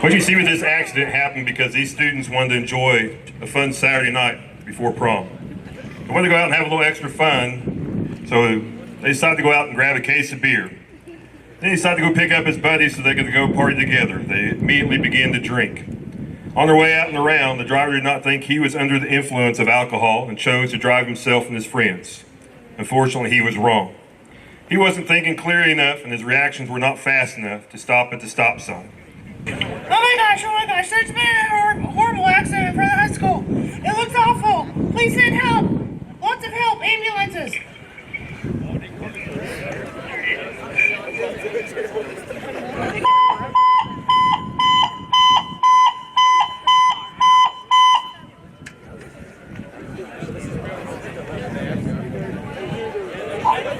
What you see with this accident happened because these students wanted to enjoy a fun Saturday night before prom. They wanted to go out and have a little extra fun, so they decided to go out and grab a case of beer. Then he decided to go pick up his buddies so they could go party together. They immediately began to drink. On their way out and around, the driver did not think he was under the influence of alcohol and chose to drive himself and his friends. Unfortunately, he was wrong. He wasn't thinking clearly enough, and his reactions were not fast enough to stop at the stop sign. Oh my gosh, there's been a horrible accident in front of the high school. It looks awful. Please send help. Lots of help, ambulances.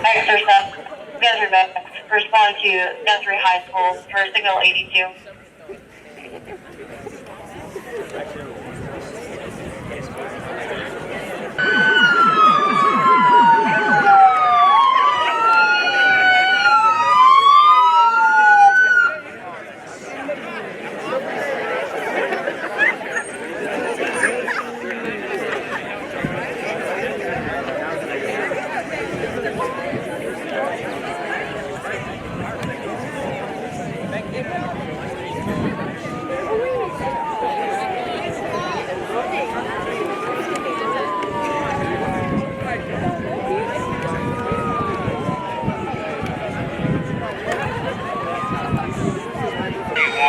Exercise, Guthrie, respond to Guthrie High School for signal 82.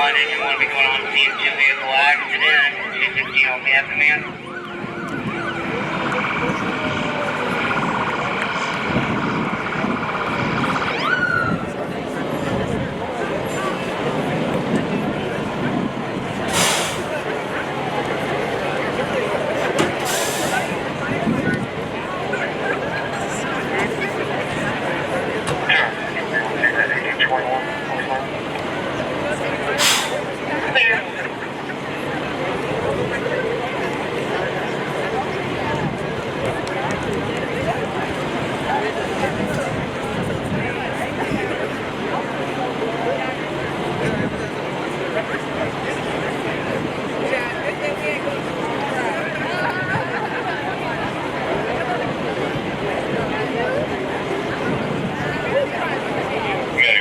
And you want to be going on scene to vehicle accident, 215 on behalf of the man.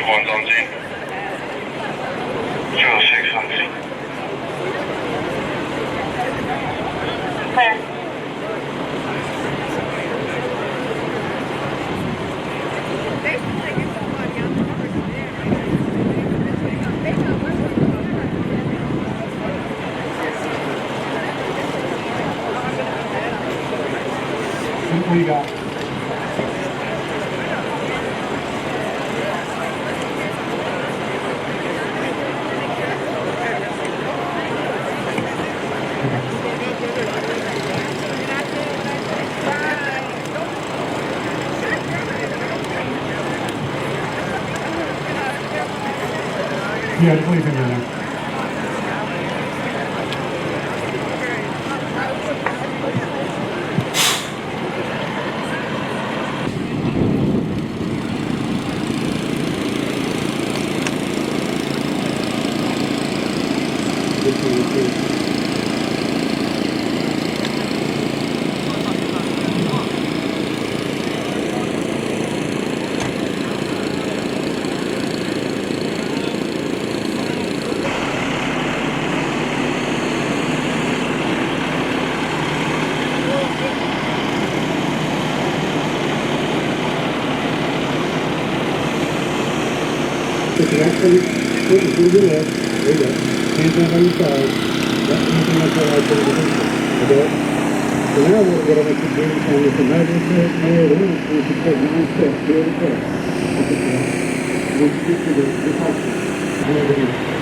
One's on scene. 206 on scene. Clear. What do you got? Yeah, please in there. If you actually put it through your left, there you go. Hands out on your side. That's anything like that I put it in. Okay? So now what I want you to do is on this imaginary step, more than once, you can take 9 steps, do it first. Okay? Once you get to the top, more than once.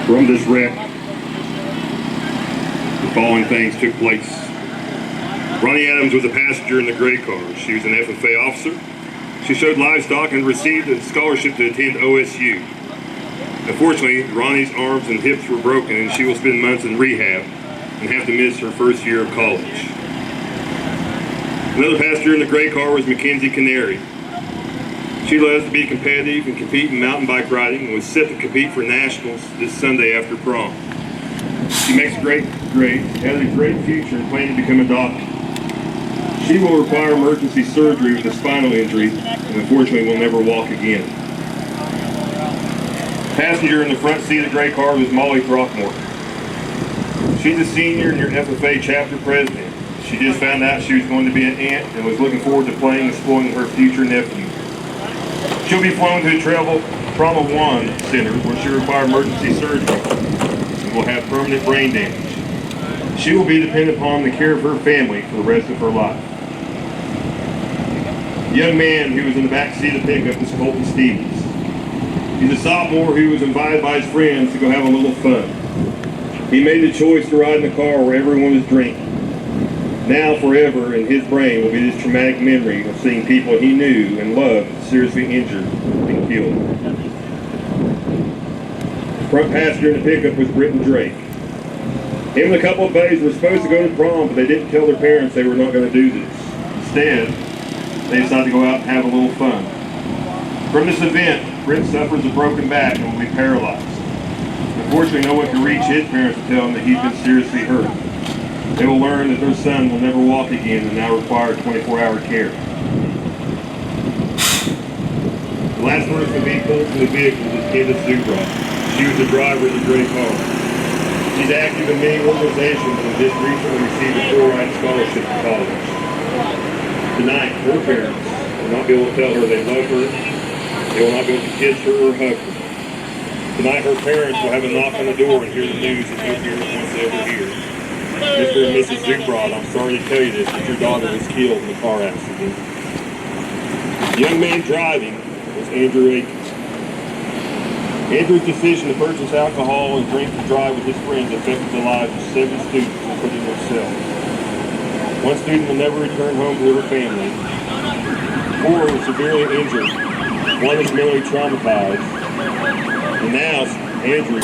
From this wreck, the following things took place. Ronnie Adams was a passenger in the gray car. She was an FFA officer. She showed livestock and received a scholarship to attend OSU. Unfortunately, Ronnie's arms and hips were broken and she will spend months in rehab and have to miss her first year of college. Another passenger in the gray car was Mackenzie Canary. She loves to be competitive and compete in mountain bike riding and was set to compete for nationals this Sunday after prom. She makes great grades, has a great future, and plans to become a doctor. She will require emergency surgery with a spinal injury and unfortunately will never walk again. Passenger in the front seat of the gray car was Molly Throckmorton. She's a senior and your FFA chapter president. She just found out she was going to be an aunt and was looking forward to playing and spoiling her future nephew. She'll be flown to a Trauma 1 center where she'll require emergency surgery and will have permanent brain damage. She will be dependent upon the care of her family for the rest of her life. The young man who was in the back seat of the pickup is Colton Stevens. He's a sophomore who was invited by his friends to go have a little fun. He made the choice to ride in the car where everyone was drinking. Now, forever, in his brain will be this traumatic memory of seeing people he knew and loved seriously injured and killed. The front passenger in the pickup was Britton Drake. Him and a couple of buddies were supposed to go to prom, but they didn't tell their parents they were not going to do this. Instead, they decided to go out and have a little fun. From this event, Britt suffers a broken back and will be paralyzed. Unfortunately, no one can reach his parents to tell him that he's been seriously hurt. They will learn that their son will never walk again and now require 24-hour care. The last person to be pulled from the vehicle was Candace Zubrod. She was the driver of the gray car. She's active in many organizations and just recently received a full-ride scholarship to college. Tonight, her parents will not be able to tell her they love her. They will not be able to kiss her or hug her. Tonight, her parents will have a knock on the door and hear the news that you'll hear it once they ever hear. Mr. and Mrs. Zubrod, I'm sorry to tell you this, but your daughter was killed in a car accident. The young man driving was Andrew Akins. Andrew's decision to purchase alcohol and drink and drive with his friends affected the lives of 7 students, including himself. One student will never return home to her family. 4 were severely injured. 1 is mentally traumatized. And now, Andrew